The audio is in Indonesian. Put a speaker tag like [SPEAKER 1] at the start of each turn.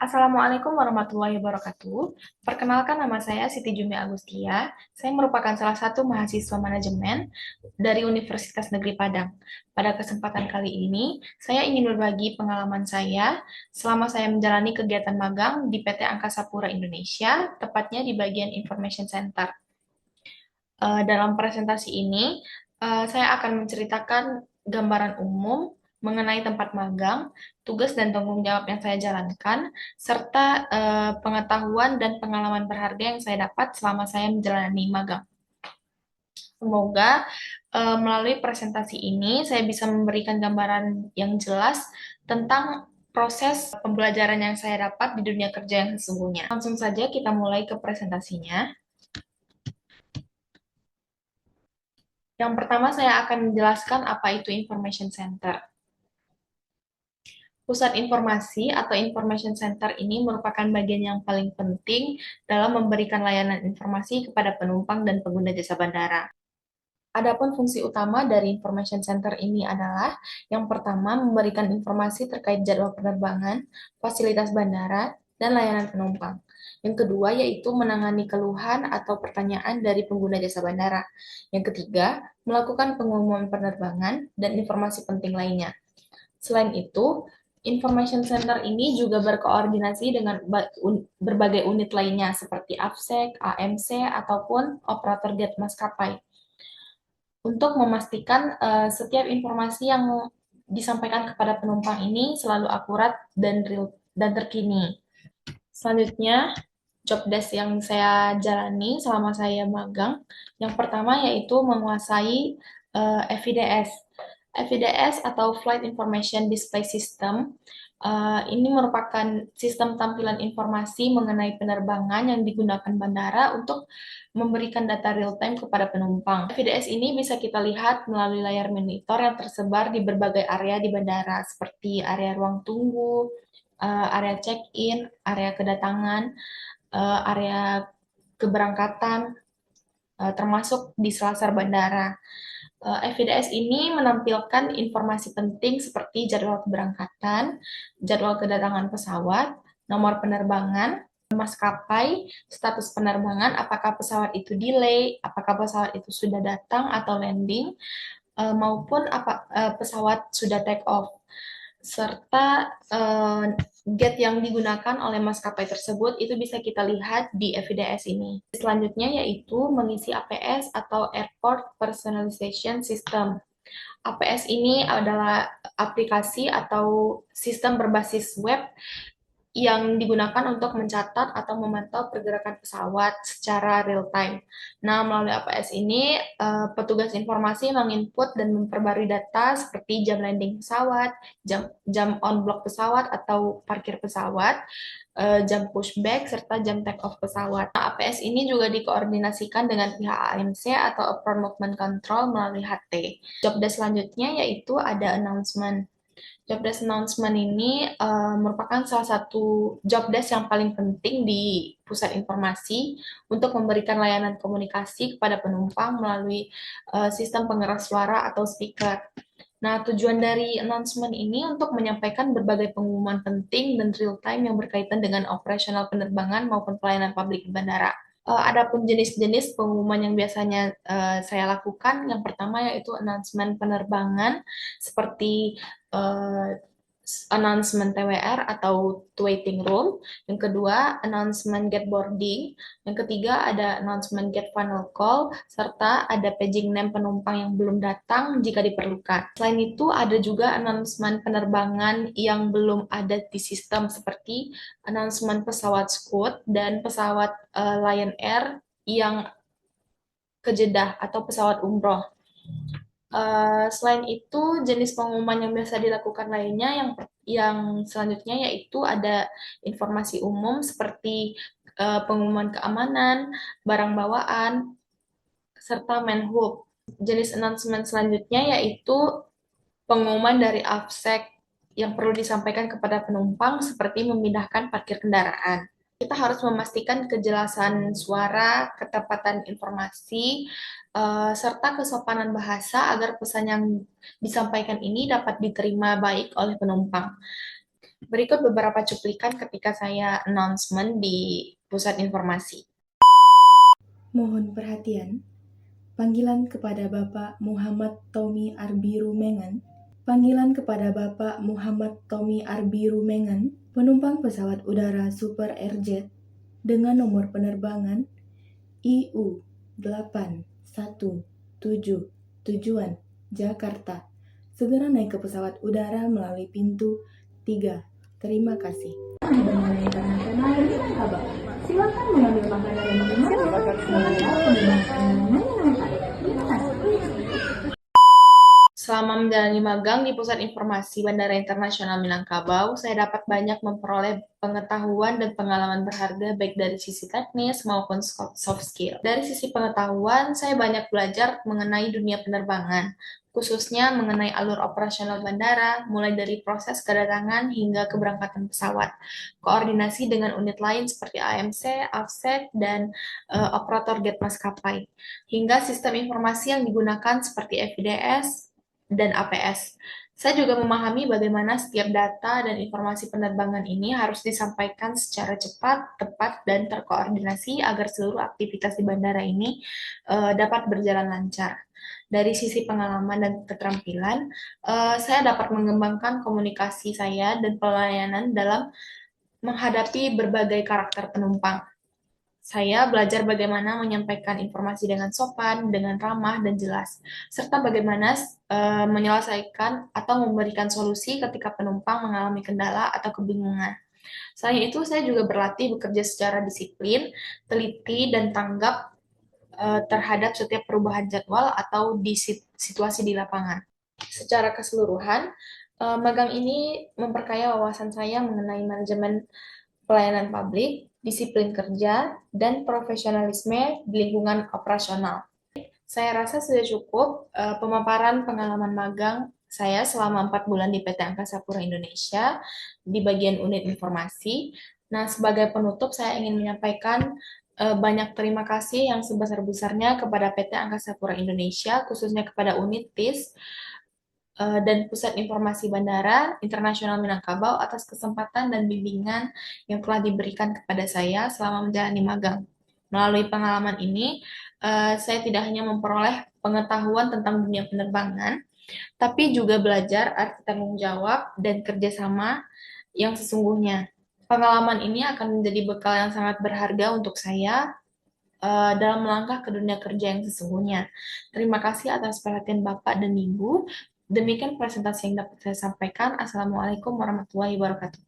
[SPEAKER 1] Assalamualaikum warahmatullahi wabarakatuh. Perkenalkan nama saya Siti Jumi Agustia. Saya merupakan salah satu mahasiswa manajemen dari Universitas Negeri Padang. Pada kesempatan kali ini, saya ingin berbagi pengalaman saya selama saya menjalani kegiatan magang di PT Angkasa Pura Indonesia, tepatnya di bagian Information Center. Dalam presentasi ini, saya akan menceritakan gambaran umum mengenai tempat magang, tugas dan tanggung jawab yang saya jalankan, serta pengetahuan dan pengalaman berharga yang saya dapat selama saya menjalani magang. Semoga melalui presentasi ini saya bisa memberikan gambaran yang jelas tentang proses pembelajaran yang saya dapat di dunia kerja yang sesungguhnya. Langsung saja kita mulai ke presentasinya. Yang pertama saya akan menjelaskan apa itu Information Center. Pusat informasi atau Information Center ini merupakan bagian yang paling penting dalam memberikan layanan informasi kepada penumpang dan pengguna jasa bandara. Adapun fungsi utama dari Information Center ini adalah yang pertama memberikan informasi terkait jadwal penerbangan, fasilitas bandara, dan layanan penumpang. Yang kedua yaitu menangani keluhan atau pertanyaan dari pengguna jasa bandara. Yang ketiga, melakukan pengumuman penerbangan dan informasi penting lainnya. Selain itu, Information Center ini juga berkoordinasi dengan berbagai unit lainnya seperti AFSEC, AMC, ataupun operator jet maskapai untuk memastikan setiap informasi yang disampaikan kepada penumpang ini selalu akurat dan real dan terkini. Selanjutnya, job desk yang saya jalani selama saya magang, yang pertama yaitu menguasai FIDS. FIDS atau Flight Information Display System. Ini merupakan sistem tampilan informasi mengenai penerbangan yang digunakan bandara untuk memberikan data real-time kepada penumpang. FIDS ini bisa kita lihat melalui layar monitor yang tersebar di berbagai area di bandara, seperti area ruang tunggu, area check-in, area kedatangan, area keberangkatan, termasuk di selasar bandara. FIDS ini menampilkan informasi penting seperti jadwal keberangkatan, jadwal kedatangan pesawat, nomor penerbangan, maskapai, status penerbangan, apakah pesawat itu delay, apakah pesawat itu sudah datang atau landing, maupun pesawat sudah take off, serta gate yang digunakan oleh maskapai tersebut itu bisa kita lihat di FIDS ini. Selanjutnya yaitu mengisi APS atau Airport Personalization System. APS ini adalah aplikasi atau sistem berbasis web yang digunakan untuk mencatat atau memantau pergerakan pesawat secara real time. Nah, melalui APS ini, petugas informasi menginput dan memperbarui data seperti jam landing pesawat, jam on board pesawat atau parkir pesawat, jam pushback, serta jam take off pesawat. Nah, APS ini juga dikoordinasikan dengan pihak AMC atau Apron Movement Control melalui HT. Job desk selanjutnya yaitu ada announcement. Job desk announcement ini merupakan salah satu job desk yang paling penting di pusat informasi untuk memberikan layanan komunikasi kepada penumpang melalui sistem pengeras suara atau speaker. Nah, tujuan dari announcement ini untuk menyampaikan berbagai pengumuman penting dan real time yang berkaitan dengan operasional penerbangan maupun pelayanan publik di bandara. Adapun jenis-jenis pengumuman yang biasanya saya lakukan, yang pertama yaitu announcement penerbangan seperti uh, announcement TWR atau waiting room, yang kedua announcement gate boarding, yang ketiga ada announcement gate final call, serta ada paging name penumpang yang belum datang jika diperlukan. Selain itu ada juga announcement penerbangan yang belum ada di sistem seperti announcement pesawat Scoot dan pesawat Lion Air yang ke Jeddah atau pesawat umroh. Selain itu, jenis pengumuman yang biasa dilakukan lainnya yang selanjutnya yaitu ada informasi umum seperti pengumuman keamanan, barang bawaan, serta menhub. Jenis announcement selanjutnya yaitu pengumuman dari AFSEC yang perlu disampaikan kepada penumpang seperti memindahkan parkir kendaraan. Kita harus memastikan kejelasan suara, ketepatan informasi, serta kesopanan bahasa agar pesan yang disampaikan ini dapat diterima baik oleh penumpang. Berikut beberapa cuplikan ketika saya announcement di pusat informasi.
[SPEAKER 2] Mohon perhatian, panggilan kepada Bapak Muhammad Tommy Arbi Rumengan. Panggilan kepada Bapak Muhammad Tommy Arbi Rumengan, penumpang pesawat udara Super Airjet dengan nomor penerbangan IU 817 tujuan Jakarta. Segera naik ke pesawat udara melalui pintu 3. Terima kasih. Bandara Internasional Minangkabau. Silakan mengambil makanan dan minuman setelah penerbangan Terima kasih.
[SPEAKER 1] Selama menjalani magang di Pusat Informasi Bandara Internasional Minangkabau, saya dapat banyak memperoleh pengetahuan dan pengalaman berharga baik dari sisi teknis maupun soft skill. Dari sisi pengetahuan, saya banyak belajar mengenai dunia penerbangan, khususnya mengenai alur operasional bandara, mulai dari proses kedatangan hingga keberangkatan pesawat, koordinasi dengan unit lain seperti AMC, AFSET, dan operator gate maskapai, hingga sistem informasi yang digunakan seperti FIDS, dan APS. Saya juga memahami bagaimana setiap data dan informasi penerbangan ini harus disampaikan secara cepat, tepat, dan terkoordinasi agar seluruh aktivitas di bandara ini dapat berjalan lancar. Dari sisi pengalaman dan keterampilan, saya dapat mengembangkan komunikasi saya dan pelayanan dalam menghadapi berbagai karakter penumpang. Saya belajar bagaimana menyampaikan informasi dengan sopan, dengan ramah dan jelas, serta bagaimana menyelesaikan atau memberikan solusi ketika penumpang mengalami kendala atau kebingungan. Selain itu, saya juga berlatih bekerja secara disiplin, teliti, dan tanggap terhadap setiap perubahan jadwal atau di situasi di lapangan. Secara keseluruhan, magang ini memperkaya wawasan saya mengenai manajemen pelayanan publik, disiplin kerja, dan profesionalisme di lingkungan operasional. Saya rasa sudah cukup pemaparan pengalaman magang saya selama 4 bulan di PT Angkasa Pura Indonesia di bagian unit informasi. Nah, sebagai penutup saya ingin menyampaikan banyak terima kasih yang sebesar-besarnya kepada PT Angkasa Pura Indonesia, khususnya kepada unit TIS dan Pusat Informasi Bandara Internasional Minangkabau atas kesempatan dan bimbingan yang telah diberikan kepada saya selama menjalani magang. Melalui pengalaman ini, saya tidak hanya memperoleh pengetahuan tentang dunia penerbangan, tapi juga belajar arti tanggung jawab dan kerjasama yang sesungguhnya. Pengalaman ini akan menjadi bekal yang sangat berharga untuk saya dalam melangkah ke dunia kerja yang sesungguhnya. Terima kasih atas perhatian Bapak dan Ibu. Demikian presentasi yang dapat saya sampaikan. Assalamualaikum warahmatullahi wabarakatuh.